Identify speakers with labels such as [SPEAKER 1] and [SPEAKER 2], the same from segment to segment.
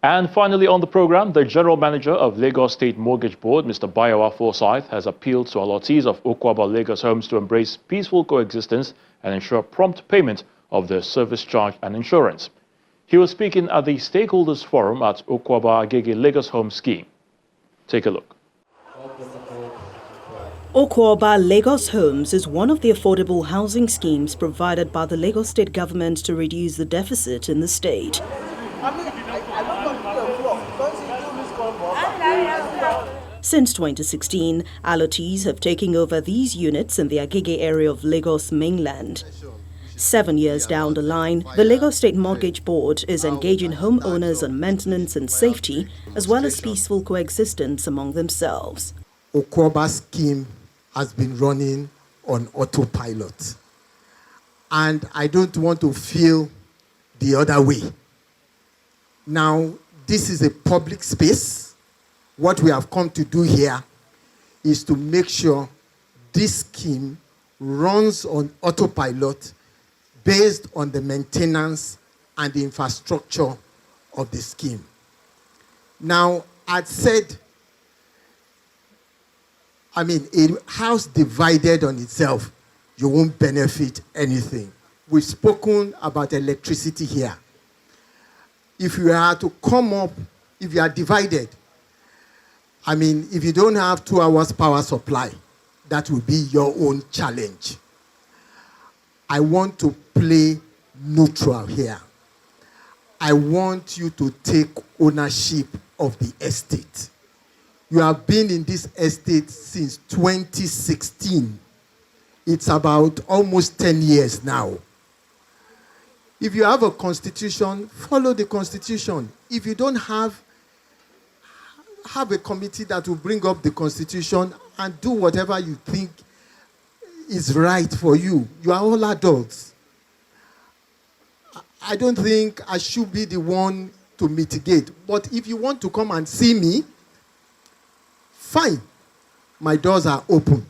[SPEAKER 1] And finally on the program, the General Manager of Lagos State Mortgage Board, Mr. Bayowa Forsyth, has appealed to allottees of Okwaba Lagos homes to embrace peaceful coexistence and ensure prompt payment of their service charge and insurance. He was speaking at the Stakeholders Forum at Okwaba Agege Lagos Home Scheme. Take a look.
[SPEAKER 2] Okwaba Lagos Homes is one of the affordable housing schemes provided by the Lagos State government to reduce the deficit in the state. Since 2016, allottees have taken over these units in the Agege area of Lagos mainland. 7 years down the line, the Lagos State Mortgage Board is engaging homeowners on maintenance and safety, as well as peaceful coexistence among themselves.
[SPEAKER 3] Okwaba scheme has been running on autopilot. And I don't want to feel the other way. Now, this is a public space. What we have come to do here is to make sure this scheme runs on autopilot based on the maintenance and the infrastructure of the scheme. Now, I'd said, a house divided on itself, you won't benefit anything. We've spoken about electricity here. If you are to come up, if you are divided, if you don't have 2 hours power supply, that will be your own challenge. I want to play neutral here. I want you to take ownership of the estate. You have been in this estate since 2016. It's about almost 10 years now. If you have a constitution, follow the constitution. If you don't have a committee that will bring up the constitution and do whatever you think is right for you. You are all adults. I don't think I should be the one to mitigate. But if you want to come and see me, fine. My doors are open.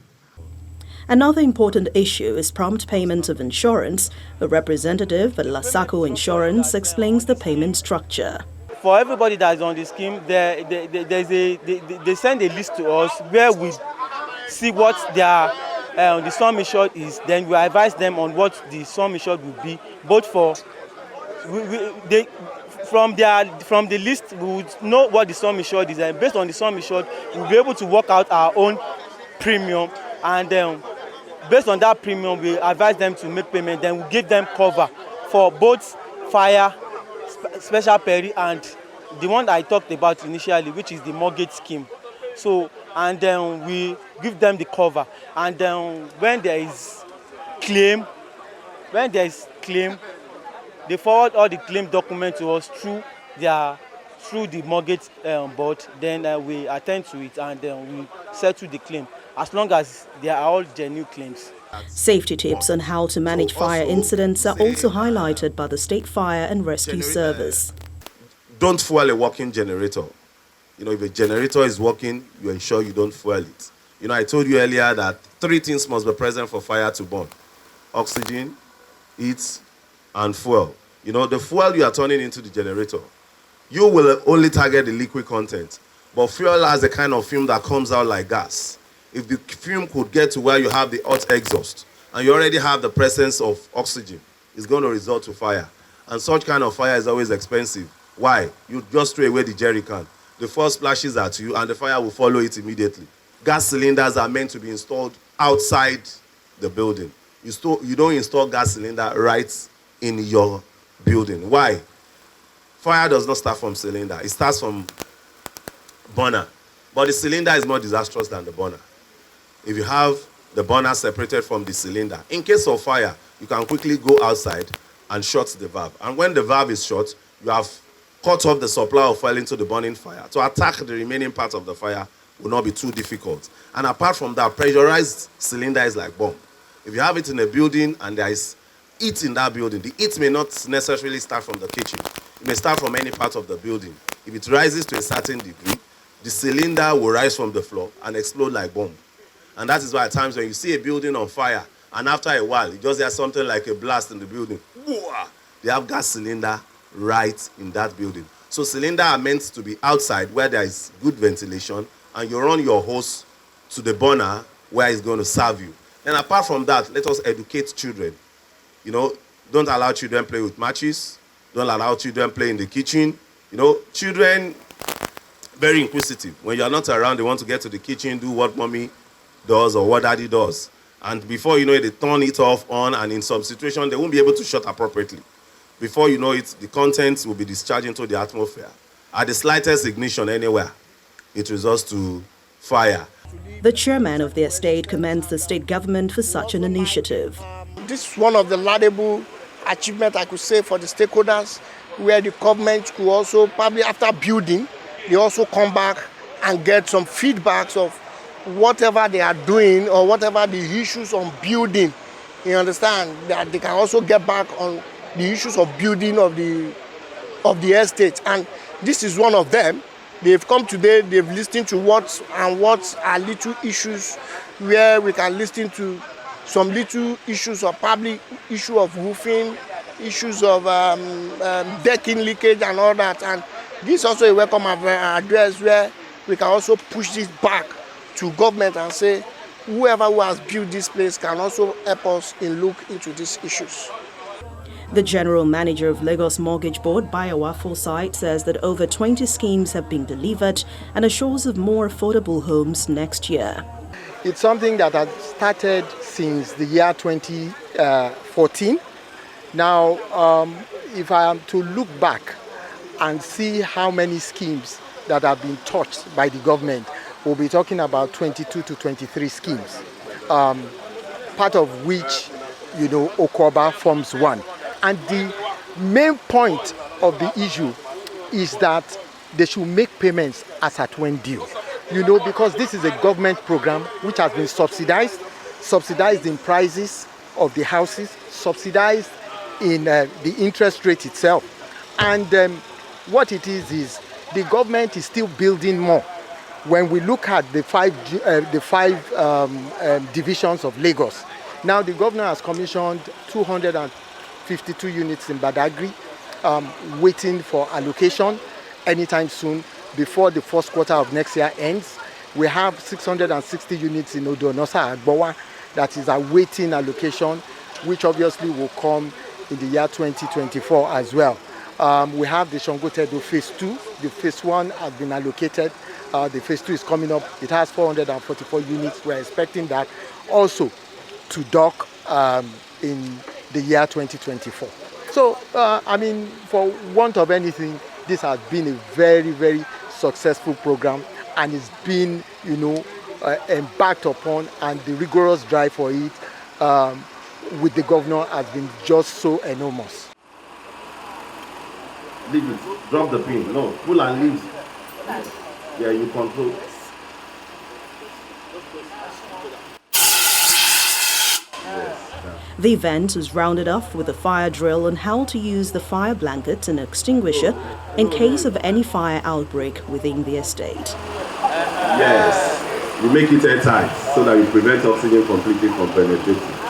[SPEAKER 2] Another important issue is prompt payment of insurance. A representative at Lasako Insurance explains the payment structure.
[SPEAKER 4] For everybody that is on the scheme, they send a list to us where we see what their the sum insured is. Then we advise them on what the sum insured will be. Both for from the list, we would know what the sum insured is, and based on the sum insured, we'll be able to work out our own premium, and based on that premium, we advise them to make payment. Then we give them cover for both fire, special peril, and the one I talked about initially, which is the mortgage scheme. So, and then we give them the cover, and then when there is claim, they forward all the claim documents to us through the mortgage board. Then we attend to it, and then we settle the claim, as long as they are all genuine claims.
[SPEAKER 2] Safety tips on how to manage fire incidents are also highlighted by the State Fire and Rescue Service.
[SPEAKER 5] Don't fuel a working generator. If a generator is working, you ensure you don't fuel it. I told you earlier that 3 things must be present for fire to burn: oxygen, heat, and fuel. The fuel you are turning into the generator, you will only target the liquid content. But fuel has a kind of fume that comes out like gas. If the fume could get to where you have the hot exhaust, and you already have the presence of oxygen, it's going to result to fire. And such kind of fire is always expensive. Why? You just throw away the jerry can. The first splashes at you, and the fire will follow it immediately. Gas cylinders are meant to be installed outside the building. You don't install gas cylinder right in your building. Why? Fire does not start from cylinder. It starts from burner. But the cylinder is more disastrous than the burner. If you have the burner separated from the cylinder, in case of fire, you can quickly go outside and shut the valve. And when the valve is shut, you have cut off the supply of oil into the burning fire. To attack the remaining part of the fire will not be too difficult. And apart from that, pressurized cylinder is like bomb. If you have it in a building and there is heat in that building, the heat may not necessarily start from the kitchen. It may start from any part of the building. If it rises to a certain degree, the cylinder will rise from the floor and explode like bomb. And that is why at times when you see a building on fire, and after a while, you just hear something like a blast in the building, they have gas cylinder right in that building. So cylinders are meant to be outside where there is good ventilation, and you run your hose to the burner where it's going to serve you. Then apart from that, let us educate children. You know, don't allow children play with matches. Don't allow children play in the kitchen. You know, children, very inquisitive. When you're not around, they want to get to the kitchen, do what mommy does or what daddy does. And before you know it, they turn it off, on, and in some situations, they won't be able to shut appropriately. Before you know it, the contents will be discharged into the atmosphere. At the slightest ignition anywhere, it results to fire.
[SPEAKER 2] The chairman of the estate commends the state government for such an initiative.
[SPEAKER 6] This is one of the laudable achievements, I could say, for the stakeholders, where the government could also, probably after building, they also come back and get some feedbacks of whatever they are doing or whatever the issues on building. You understand that they can also get back on the issues of building of the estate, and this is one of them. They've come today, they've listened to what are little issues where we can listen to some little issues of probably issue of roofing, issues of decking leakage and all that. And this is also a welcome address where we can also push this back to government and say whoever who has built this place can also help us in look into these issues.
[SPEAKER 2] The General Manager of Lagos Mortgage Board, Bayowa Forsyth, says that over 20 schemes have been delivered and assures of more affordable homes next year.
[SPEAKER 3] It's something that has started since the year 2014. Now, if I am to look back and see how many schemes that have been touched by the government, we'll be talking about 22 to 23 schemes, part of which, you know, Okoba forms one. And the main point of the issue is that they should make payments as at when due. You know, because this is a government program which has been subsidized in prices of the houses, subsidized in the interest rate itself. And what it is the government is still building more. When we look at the five divisions of Lagos, now the governor has commissioned 252 units in Badagry, waiting for allocation anytime soon before the first quarter of next year ends. We have 660 units in Odonosa Agbowa that is awaiting allocation, which obviously will come in the year 2024 as well. We have the Shangotedo Phase 2. The Phase 1 has been allocated. The Phase 2 is coming up. It has 444 units. We're expecting that also to dock in the year 2024. So, I mean, for want of anything, this has been a very, very successful program, and it's been, you know, embarked upon, and the rigorous drive for it with the governor has been just so enormous.
[SPEAKER 5] Leave it. Drop the pin. No, pull and leave. Yeah, you control.
[SPEAKER 2] The event was rounded off with a fire drill on how to use the fire blanket and extinguisher in case of any fire outbreak within the estate.
[SPEAKER 5] Yes, we make it airtight so that we prevent oxygen completely from penetrating.